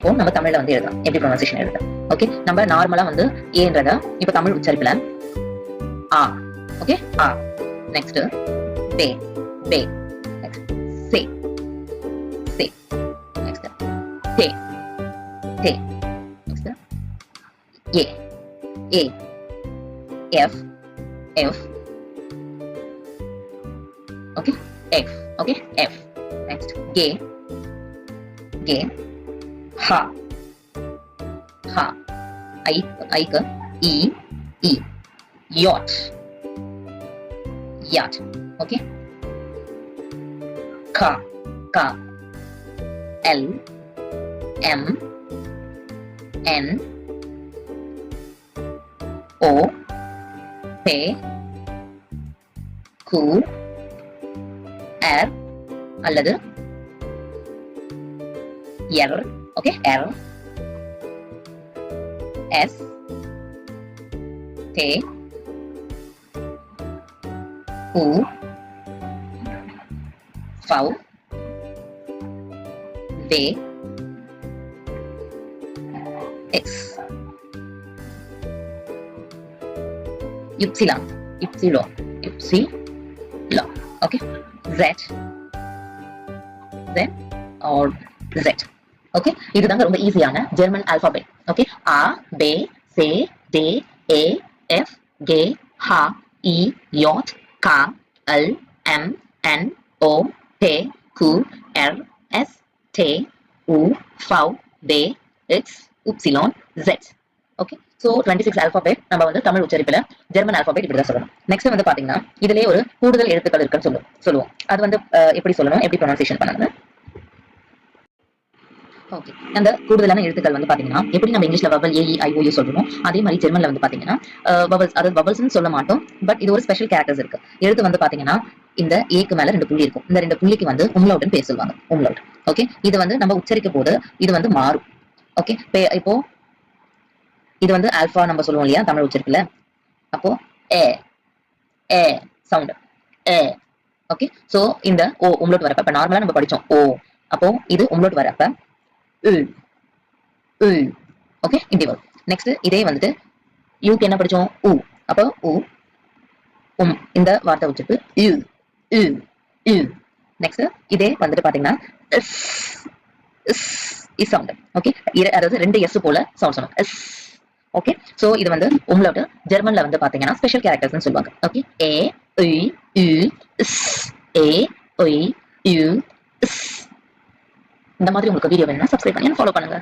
இருக்கும் நம்ம தமிழ்ல வந்து எழுதலாம் எப்படி ப்ரொனன்சியேஷன் எழுத. ஓகே, நம்ம நார்மலா வந்து ஏன்றத இப்ப தமிழ் உச்சரிப்புல ஆ. ஓகே, ஆ. நெக்ஸ்ட் பே, பே. நெக்ஸ்ட் சே, சே. நெக்ஸ்ட் தே, தே. நெக்ஸ்ட் ஏ, ஏ. எஃப், எஃப். ஓகே, எஃப். ஓகே, எஃப். நெக்ஸ்ட் கே, கே. ஹா, ஹா. ஐக்கு இ, இ. yacht, yacht. Okay, ka, ka. L, M, N, O, P, Q, R அல்லது R. Okay, R, S, T, U, V, W, X, Y, okay, Z, Z or Z. Okay, இதுதாங்க ரொம்ப ஈஸியான German alphabet. Okay, A, B, C, D, E, F, G, H, I, J, K, L, M, N, O, P, Q, R, S, T, U, V, W, X, Y, Z. Okay, so 26 alphabet நம்ம வந்து Tamil உச்சரிப்புல German alphabet இப்படி தான் சொல்லணும். Next வந்து பாத்தீங்கன்னா இதுலயே ஒரு கூடுதல் எழுத்துக்கள் இருக்குன்னு சொல்லுவோம். அது வந்து எப்படி சொல்லணும், எப்படி ப்ரொனன்சியேஷன் பண்ணணும். ஓகே, அந்த கூடுதலான எழுத்துக்கள் வந்து பாத்தீங்கன்னா எப்படி நம்ம இங்கிலீஷ்ல vowel A, I, O, you சொல்றோம் அதே மாதிரி ஜெர்மன்ல வந்து பாத்தீங்கன்னா வவல்ஸ், அதாவது வவல்ஸ்னு சொல்ல மாட்டோம். பட் இது ஒரு ஸ்பெஷல் கேரக்டர்ஸ் இருக்கு. எழுத்து வந்து பாத்தீங்கன்னா இந்த ஏக்கு மேல 2 புள்ளி இருக்கும். இந்த 2 புள்ளிக்கு வந்து உம்லவுட்னு பேர் சொல்லுவாங்க. உம்லவுட். ஓகே, இது வந்து நம்ம உச்சரிக்க போது இது வந்து மாறும். ஓகே, இப்போ இது வந்து ஆல்பா நம்ம சொல்லுவோம் இல்லையா தமிழ் உச்சரிப்புல. அப்போ ஏ, ஏ சவுண்ட் ஏ. ஓகே, சோ இந்த ஓ உம்லவுட் வரப்ப இப்ப நார்மலா நம்ம படிச்சோம் ஓ, அப்போ இது உம்லவுட் வரப்ப ஓகே இப்படி வரும். நெக்ஸ்ட் இதே வந்துட்டு யூக்கு என்ன படிச்சோம் உ, அப்போ உ இந்த வார்த்தை உச்சரிப்பு யூ, யூ, யூ. நெக்ஸ்ட் இதே வந்துட்டு பாத்தீங்கன்னா இஸ் சவுண்ட். ஓகே, அதாவது 2 எஸ் போல சவுண்ட் சொல்லணும் எஸ். ஓகே, சோ இது வந்து உம்லவுட் ஜெர்மன்ல வந்து பாத்தீங்கன்னா ஸ்பெஷல் கேரக்டர்ஸ்னு சொல்லுவாங்க. ஓகே, ஏ, உ, யூ, இஸ், ஏ, உ, யூ, இஸ். இந்த மாதிரி உங்களுக்கு வீடியோ வேணும்னா சப்ஸ்கிரைப் பண்ணி ஃபாலோ பண்ணுங்க.